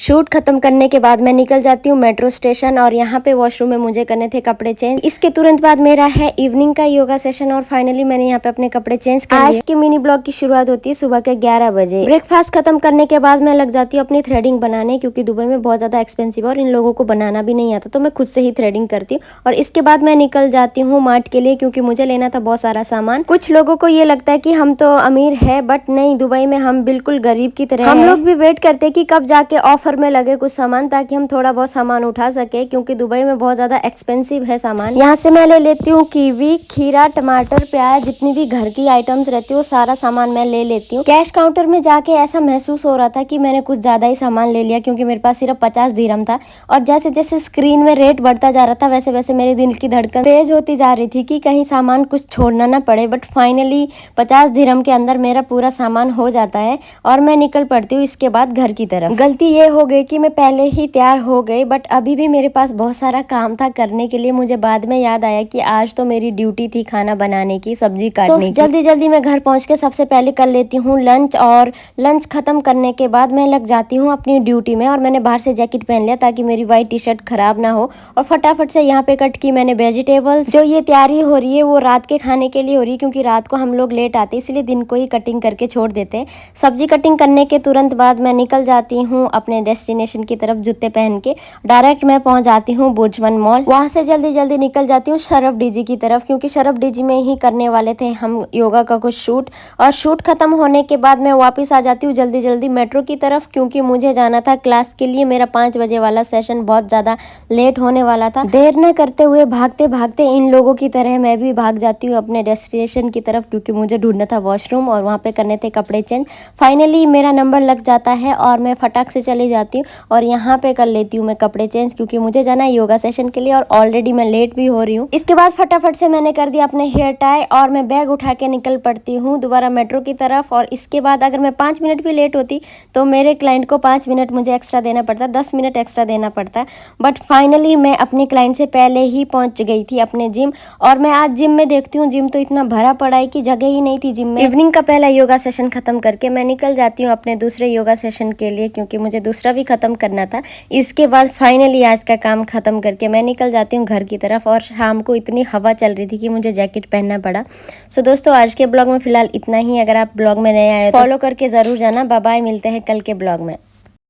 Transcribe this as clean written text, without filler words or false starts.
Shoot खत्म करने के बाद मैं निकल जाती हूँ मेट्रो स्टेशन और यहाँ पे वॉशरूम में मुझे करने थे कपड़े चेंज। इसके तुरंत बाद मेरा है इवनिंग का योगा सेशन और फाइनली मैंने यहाँ पे अपने कपड़े चेंज कर लिए। आज की मिनी ब्लॉग की शुरुआत होती है सुबह के 11 बजे। ब्रेकफास्ट खत्म करने के बाद मैं लग जाती हूँ अपनी थ्रेडिंग बनाने, क्योंकि दुबई में बहुत ज्यादा एक्सपेंसिव है और इन लोगों को बनाना भी नहीं आता, तो मैं खुद से ही थ्रेडिंग करती हूँ। और इसके बाद मैं निकल जाती हूँ मार्ट के लिए, क्योंकि मुझे लेना था बहुत सारा सामान। कुछ लोगों को ये लगता है कि हम तो अमीर है, बट नहीं, दुबई में हम बिल्कुल गरीब की तरह हम लोग भी वेट करते हैं कि कब जाके ऑफर में लगे कुछ सामान, ताकि हम थोड़ा बहुत सामान उठा सके, क्योंकि दुबई में बहुत ज्यादा एक्सपेंसिव है सामान। यहाँ से मैं ले लेती हूँ कीवी, खीरा, टमाटर, प्याज, जितनी भी घर की आइटम्स रहती है वो सारा सामान मैं ले लेती हूँ। कैश काउंटर में जाके ऐसा महसूस हो रहा था कि मैंने कुछ ज्यादा ही सामान ले लिया, क्योंकि मेरे पास सिर्फ 50 दिरहम था। और जैसे जैसे स्क्रीन में रेट बढ़ता जा रहा था वैसे वैसे मेरे दिल की धड़कन तेज होती जा रही थी कि कहीं सामान कुछ छोड़ना ना पड़े। बट फाइनली 50 दिरहम के अंदर मेरा पूरा सामान हो जाता है और मैं निकल पड़ती हूँ इसके बाद घर की तरफ। गलती ये हो गई कि मैं पहले ही तैयार हो गई, बट अभी भी मेरे पास बहुत सारा काम था करने के लिए। मुझे बाद में याद आया कि आज तो मेरी ड्यूटी थी खाना बनाने की, सब्जी काटने की। जल्दी जल्दी मैं घर पहुंच के सबसे पहले कर लेती हूँ लंच, और लंच खत्म करने के बाद मैं लग जाती हूँ अपनी ड्यूटी में। और मैंने बाहर से जैकेट पहन लिया ताकि मेरी व्हाइट टी शर्ट खराब ना हो, और फटाफट से यहाँ पे कट की मैंने वेजिटेबल्स। जो ये तैयारी हो रही है वो रात के खाने के लिए हो रही है, क्योंकि रात को हम लोग लेट आते हैं, इसलिए दिन को ही कटिंग करके छोड़ देते हैं। सब्जी कटिंग करने के तुरंत बाद मैं निकल जाती हूँ अपने डेस्टिनेशन की तरफ। जूते पहन के डायरेक्ट मैं पहुंच जाती हूँ बुर्जमान मॉल। वहां से जल्दी जल्दी निकल जाती हूँ शरफ डीजी की तरफ, क्योंकि शरफ डीजी में ही करने वाले थे हम योगा का कुछ शूट। और शूट खत्म होने के बाद मैं वापस आ जाती हूँ जल्दी जल्दी मेट्रो की तरफ, क्योंकि मुझे जाना था क्लास के लिए। मेरा 5 बजे वाला सेशन बहुत ज्यादा लेट होने वाला था। देर न करते हुए भागते भागते इन लोगों की तरह मैं भी भाग जाती हूँ अपने डेस्टिनेशन की तरफ, क्योंकि मुझे ढूंढना था वॉशरूम और वहाँ पे करने थे कपड़े चेंज। फाइनली मेरा नंबर लग जाता है और मैं फटाक से चली जाती हूँ और यहाँ पे कर लेती हूँ मैं कपड़े चेंज, क्योंकि मुझे जाना है योगा सेशन के लिए और ऑलरेडी मैं लेट भी हो रही हूँ। इसके बाद फटाफट से मैंने कर दिया अपने हेयर टाई और मैं बैग उठा के निकल पड़ती हूँ दोबारा मेट्रो की तरफ। और इसके बाद अगर मैं 5 मिनट भी लेट होती तो मेरे क्लाइंट को 5 मिनट मुझे एक्स्ट्रा देना पड़ता, 10 मिनट एक्स्ट्रा देना पड़ता। बट फाइनली मैं अपने क्लाइंट से पहले ही पहुंच गई थी अपने जिम। और मैं आज जिम में देखती हूँ जिम तो इतना भरा पड़ा है कि जगह ही नहीं थी जिम में। इवनिंग का पहला योगा सेशन खत्म करके मैं निकल जाती हूँ अपने दूसरे योगा सेशन के लिए, क्योंकि मुझे दूसरा भी खत्म करना था। इसके बाद फाइनली आज का काम खत्म करके मैं निकल जाती हूँ घर की तरफ। और शाम को इतनी हवा चल रही थी कि मुझे जैकेट पहनना पड़ा। सो दोस्तों, आज के ब्लॉग में फिलहाल इतना ही। अगर आप ब्लॉग में नए आए तो फॉलो करके जरूर जाना। बाय बाय, मिलते हैं कल के ब्लॉग में।